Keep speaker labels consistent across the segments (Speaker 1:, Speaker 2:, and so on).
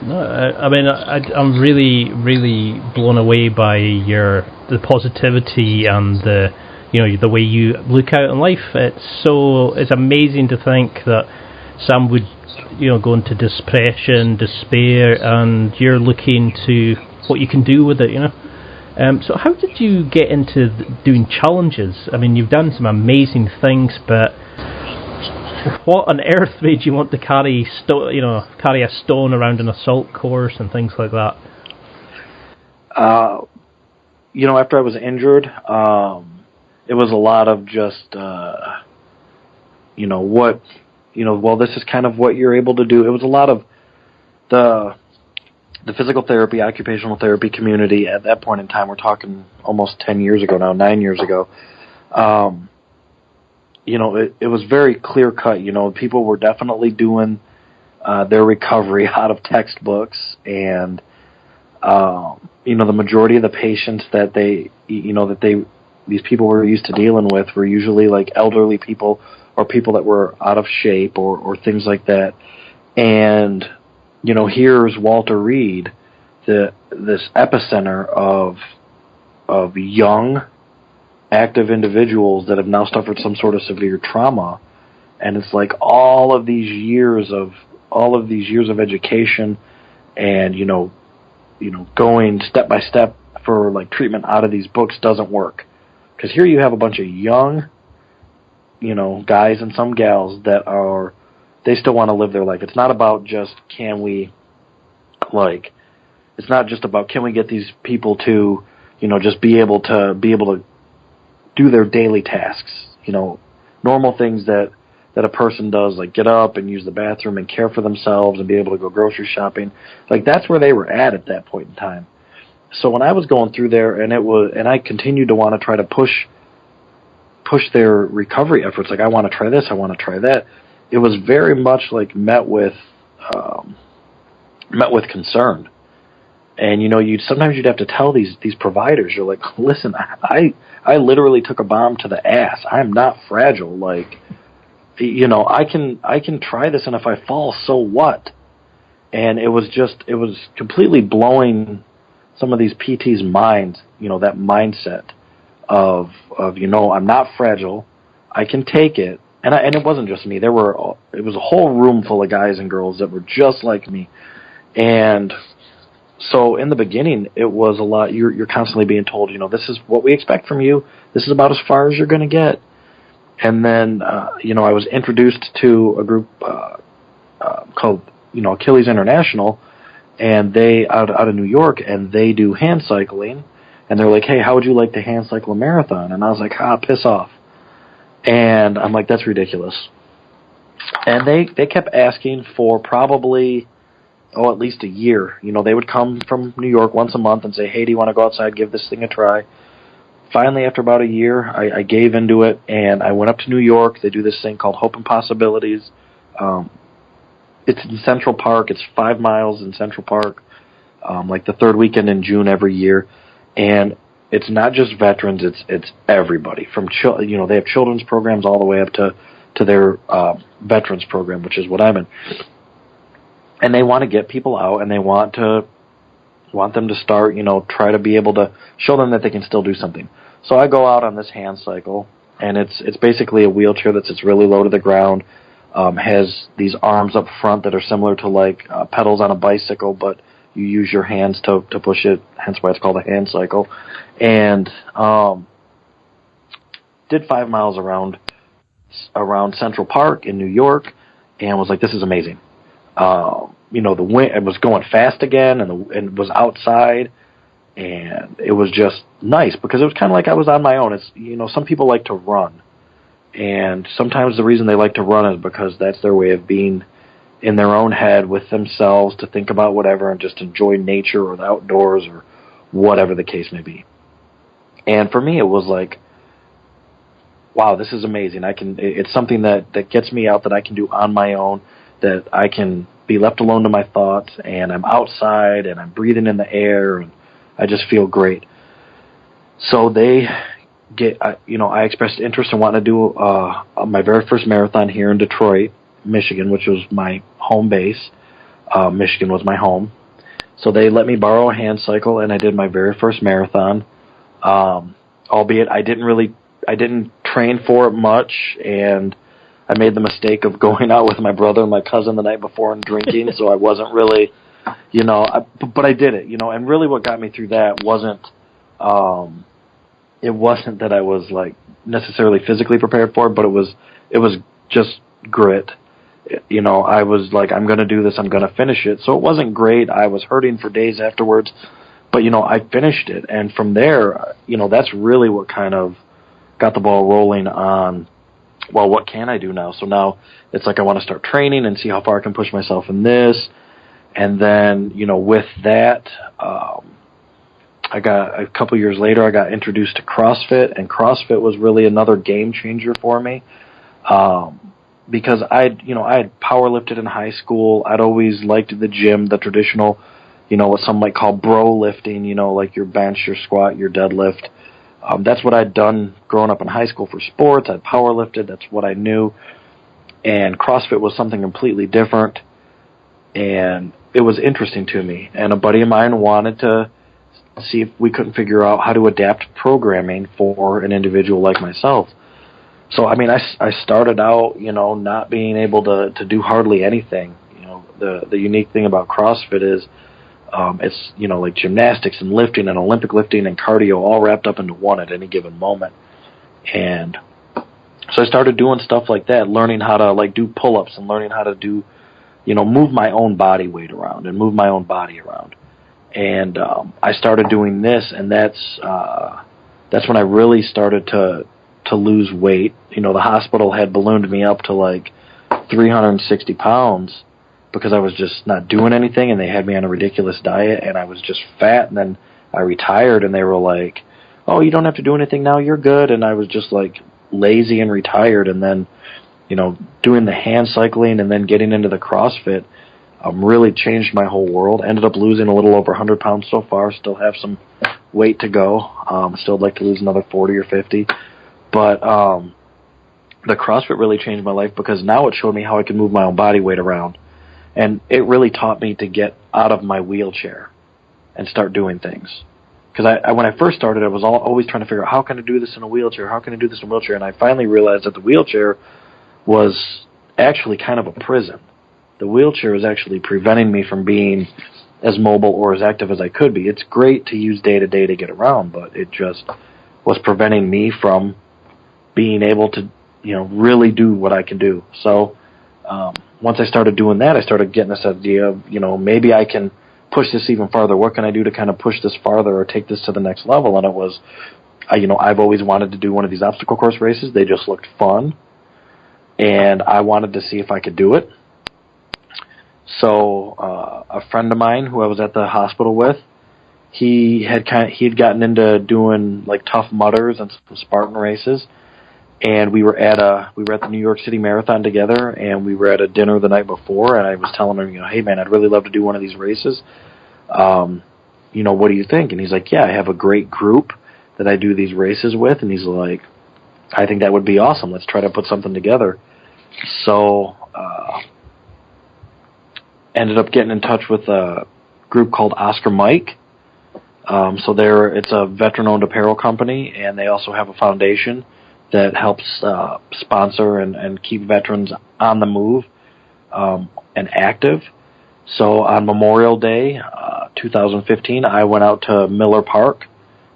Speaker 1: No, I mean, I'm really, really blown away by the positivity and the way you look out in life. It's amazing to think that some would, go into depression, despair, and you're looking to what you can do with it, So how did you get into doing challenges? I mean, you've done some amazing things, but what on earth made you want to carry a stone around an assault course and things like that?
Speaker 2: After I was injured, it was a lot of just, this is kind of what you're able to do. It was a lot of the physical therapy, occupational therapy community at that point in time. We're talking almost 10 years ago now, 9 years ago. It was very clear cut. People were definitely doing their recovery out of textbooks, and the majority of the patients that these people were used to dealing with were usually like elderly people or people that were out of shape or things like that. And here's Walter Reed, this epicenter of young, active individuals that have now suffered some sort of severe trauma, and it's like all of these years of education and going step by step for like treatment out of these books doesn't work, because here you have a bunch of young guys and some gals that they still want to live their life. It's not about just it's not just about can we get these people to just be able to do their daily tasks, normal things that a person does, like get up and use the bathroom and care for themselves and be able to go grocery shopping. Like that's where they were at that point in time. So when I was going through there, and I continued to want to try to push their recovery efforts, like I want to try this, I want to try that. It was very much like met with concern. And sometimes you'd have to tell these providers, you're like, listen, I literally took a bomb to the ass. I'm not fragile. Like, I can try this, and if I fall, so what? And it was completely blowing some of these PTs' minds, that mindset of I'm not fragile, I can take it. And it wasn't just me. It was a whole room full of guys and girls that were just like me. And so in the beginning, it was a lot. You're constantly being told, this is what we expect from you. This is about as far as you're going to get. And then, I was introduced to a group called, Achilles International, and they out of New York, and they do hand cycling. And they're like, hey, how would you like to hand cycle a marathon? And I was like, piss off. And I'm like, that's ridiculous. And they kept asking for probably at least a year. They would come from New York once a month and say, hey, do you want to go outside, give this thing a try? Finally, after about a year, I gave into it, and I went up to New York. They do this thing called Hope and Possibilities. It's in Central Park. It's 5 miles in Central Park, like the third weekend in June every year. And it's not just veterans, it's everybody. From they have children's programs all the way up to their veterans program, which is what I'm in. And they want to get people out, and they want them to start, try to be able to show them that they can still do something. So I go out on this hand cycle, and it's basically a wheelchair that sits really low to the ground, has these arms up front that are similar to like pedals on a bicycle, but you use your hands to push it, hence why it's called a hand cycle. And did 5 miles around Central Park in New York, and was like, this is amazing. The wind, it was going fast again, and it was outside, and it was just nice because it was kind of like I was on my own. It's, some people like to run, and sometimes the reason they like to run is because that's their way of being in their own head with themselves, to think about whatever and just enjoy nature or the outdoors or whatever the case may be. And for me, it was like, wow, this is amazing. It's something that gets me out, that I can do on my own, that I can be left alone to my thoughts, and I'm outside and I'm breathing in the air, and I just feel great. So I expressed interest in wanting to do my very first marathon here in Detroit, Michigan, which was my home base. Michigan was my home. So they let me borrow a hand cycle, and I did my very first marathon. Albeit I didn't train for it much, and I made the mistake of going out with my brother and my cousin the night before and drinking, so I wasn't really, but I did it, and really what got me through that wasn't, it wasn't that I was like necessarily physically prepared for it, but it was just grit. I was like, I'm going to do this, I'm going to finish it. So it wasn't great. I was hurting for days afterwards, but, I finished it. And from there, that's really what kind of got the ball rolling on, well, what can I do now? So now it's like I want to start training and see how far I can push myself in this. And then, with that, I got a couple years later, I got introduced to CrossFit, and CrossFit was really another game changer for me. Because I had power lifted in high school. I'd always liked the gym, the traditional, what some might call bro lifting, like your bench, your squat, your deadlift. That's what I'd done growing up in high school for sports. I'd power lifted. That's what I knew. And CrossFit was something completely different. And it was interesting to me. And a buddy of mine wanted to see if we couldn't figure out how to adapt programming for an individual like myself. So, I started out, not being able to do hardly anything. The unique thing about CrossFit is it's, like gymnastics and lifting and Olympic lifting and cardio all wrapped up into one at any given moment. And so I started doing stuff like that, learning how to, do pull-ups and learning how to do, move my own body weight around and move my own body around. And I started doing this, and that's when I really started to lose weight. The hospital had ballooned me up to 360 pounds because I was just not doing anything, and they had me on a ridiculous diet, and I was just fat. And then I retired, and they were like, "Oh, you don't have to do anything now, you're good." And I was just lazy and retired. And then, doing the hand cycling and then getting into the CrossFit really changed my whole world. Ended up losing a little over 100 pounds so far. Still have some weight to go. Still like to lose another 40 or 50. But the CrossFit really changed my life because now it showed me how I can move my own body weight around. And it really taught me to get out of my wheelchair and start doing things. Because when I first started, I was always trying to figure out, how can I do this in a wheelchair? How can I do this in a wheelchair? And I finally realized that the wheelchair was actually kind of a prison. The wheelchair was actually preventing me from being as mobile or as active as I could be. It's great to use day to day to get around, but it just was preventing me from being able to, really do what I can do. So once I started doing that, I started getting this idea of, maybe I can push this even farther. What can I do to kind of push this farther or take this to the next level? And it was, I've always wanted to do one of these obstacle course races. They just looked fun, and I wanted to see if I could do it. So a friend of mine who I was at the hospital with, he had gotten into doing Tough Mudders and some Spartan races. And we were at the New York City Marathon together, and we were at a dinner the night before, and I was telling him, hey man, I'd really love to do one of these races. What do you think? And he's like, yeah, I have a great group that I do these races with. And he's like, I think that would be awesome. Let's try to put something together. So, ended up getting in touch with a group called Oscar Mike. It's a veteran-owned apparel company, and they also have a foundation that helps sponsor and keep veterans on the move and active. So on Memorial Day 2015, I went out to Miller Park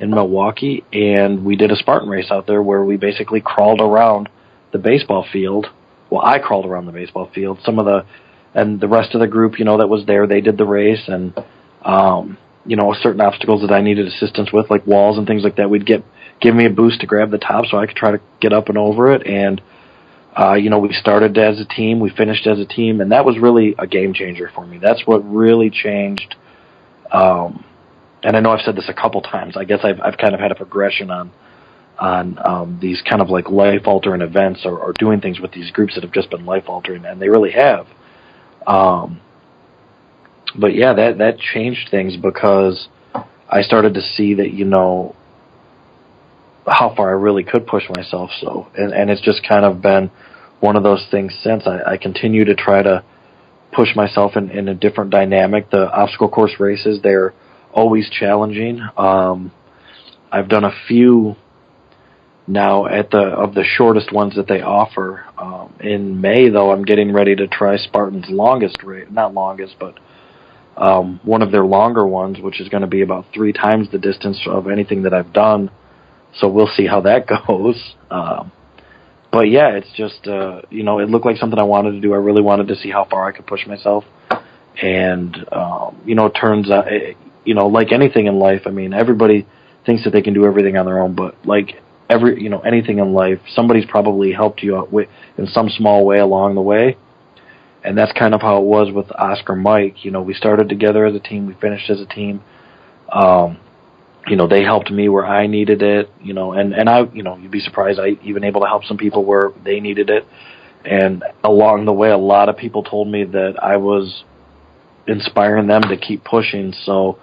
Speaker 2: in Milwaukee, and we did a Spartan race out there where we basically crawled around the baseball field. Well, I crawled around the baseball field. And the rest of the group, that was there, they did the race, and certain obstacles that I needed assistance with, like walls and things like that, we'd give me a boost to grab the top so I could try to get up and over it. And, we started as a team, we finished as a team, and that was really a game changer for me. That's what really changed. And I know I've said this a couple times. I guess I've kind of had a progression on these kind of life-altering events or doing things with these groups that have just been life-altering, and they really have. But yeah, that changed things because I started to see that, how far I really could push myself. So, and it's just kind of been one of those things since. I continue to try to push myself in a different dynamic. The obstacle course races, they're always challenging. I've done a few now of the shortest ones that they offer. In May, though, I'm getting ready to try Spartan's longest race, not longest, but one of their longer ones, which is going to be about 3 times the distance of anything that I've done. So we'll see how that goes. But yeah, it's just, it looked like something I wanted to do. I really wanted to see how far I could push myself. And, it turns out, like anything in life, I mean, everybody thinks that they can do everything on their own, but like anything in life, somebody's probably helped you out in some small way along the way. And that's kind of how it was with Oscar Mike. We started together as a team. We finished as a team. They helped me where I needed it, and I, you'd be surprised, I even able to help some people where they needed it. And along the way, a lot of people told me that I was inspiring them to keep pushing. So,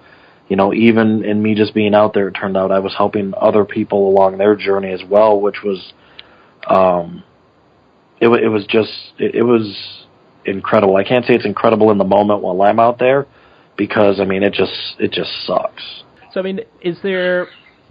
Speaker 2: even in me just being out there, it turned out I was helping other people along their journey as well, which was, it was incredible. I can't say it's incredible in the moment while I'm out there, because, it just sucks.
Speaker 1: So, is there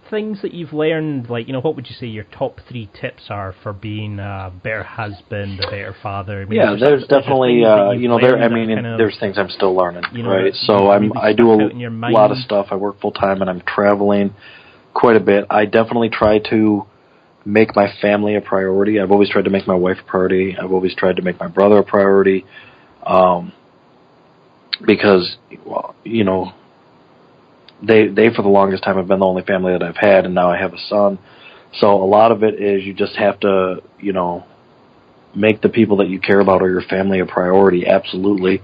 Speaker 1: things that you've learned, like, what would you say your top 3 tips are for being a better husband, a better father?
Speaker 2: There's definitely, there's things I'm still learning, right? So I do a lot of stuff. I work full time and I'm traveling quite a bit. I definitely try to make my family a priority. I've always tried to make my wife a priority. I've always tried to make my brother a priority, because, they for the longest time have been the only family that I've had, and now I have a son. So a lot of it is you just have to, make the people that you care about or your family a priority, absolutely.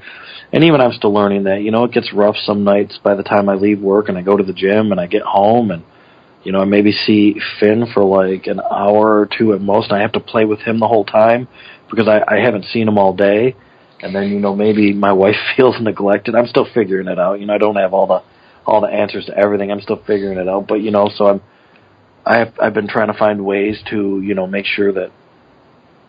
Speaker 2: And even I'm still learning that, it gets rough some nights by the time I leave work and I go to the gym and I get home and, I maybe see Finn for like an hour or 2 at most, and I have to play with him the whole time because I haven't seen him all day. And then, maybe my wife feels neglected. I'm still figuring it out. I don't have all the answers to everything. I'm still figuring it out. But, so I've been trying to find ways to, make sure that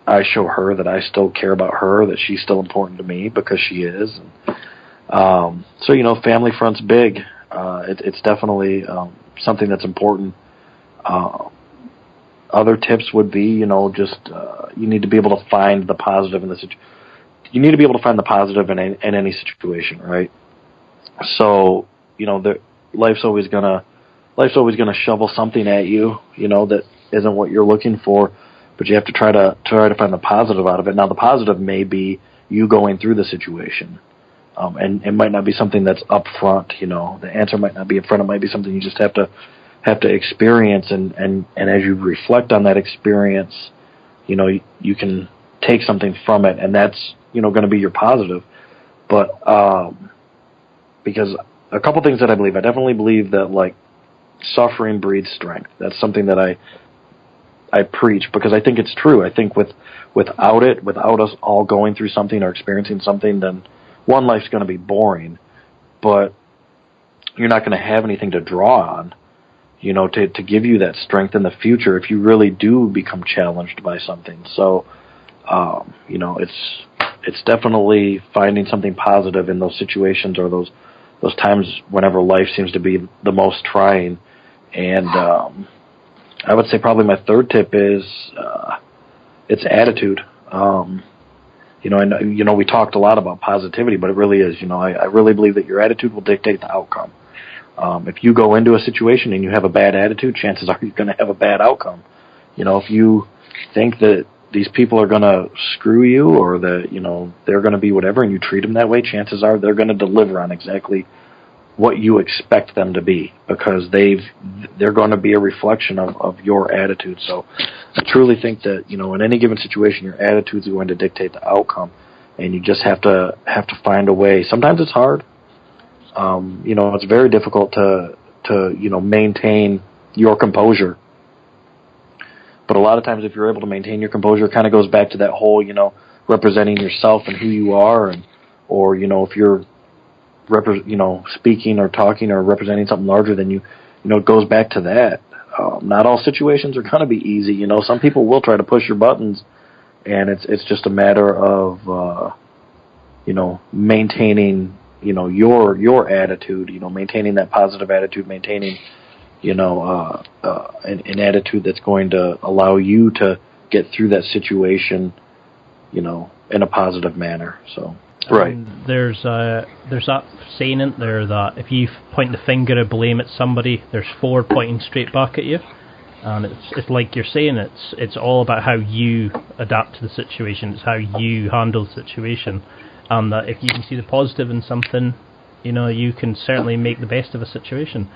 Speaker 2: I show her that I still care about her, that she's still important to me, because she is. And, family front's big. It's definitely something that's important. Other tips would be, you need to be able to find the positive in the situation. You need to be able to find the positive in any situation, right? So, life's always gonna shovel something at you, that isn't what you're looking for, but you have to try to find the positive out of it. Now, the positive may be you going through the situation, and it might not be something that's up front. The answer might not be up front. It might be something you just have to experience, and as you reflect on that experience, you can take something from it, and that's going to be your positive. But because a couple things that I definitely believe that, like, suffering breeds strength. That's something that I preach, because I think it's true. I think without us all going through something or experiencing something, then one, life's going to be boring, but you're not going to have anything to draw on, to give you that strength in the future if you really do become challenged by something. So, it's definitely finding something positive in those situations or those times whenever life seems to be the most trying. And I would say probably my third tip is it's attitude. We talked a lot about positivity, but it really is. I really believe that your attitude will dictate the outcome. If you go into a situation and you have a bad attitude, chances are you're going to have a bad outcome. If you think that these people are going to screw you, or that, they're going to be whatever, and you treat them that way, chances are they're going to deliver on exactly what you expect them to be, because they're going to be a reflection of your attitude. So I truly think that, in any given situation, your attitude is going to dictate the outcome, and you just have to find a way. Sometimes it's hard. It's very difficult to maintain your composure. But a lot of times, if you're able to maintain your composure, it kind of goes back to that whole, representing yourself and who you are, or if you're, speaking or talking or representing something larger than you, it goes back to that. Not all situations are going to be easy. Some people will try to push your buttons, and it's just a matter of, maintaining, your attitude, maintaining that positive attitude, maintaining, an attitude that's going to allow you to get through that situation, in a positive manner. So. Right.
Speaker 1: And there's that saying in there that if you point the finger of blame at somebody, there's 4 pointing straight back at you. And it's like you're saying, it's all about how you adapt to the situation. It's how you handle the situation, and that if you can see the positive in something, you can certainly make the best of a situation.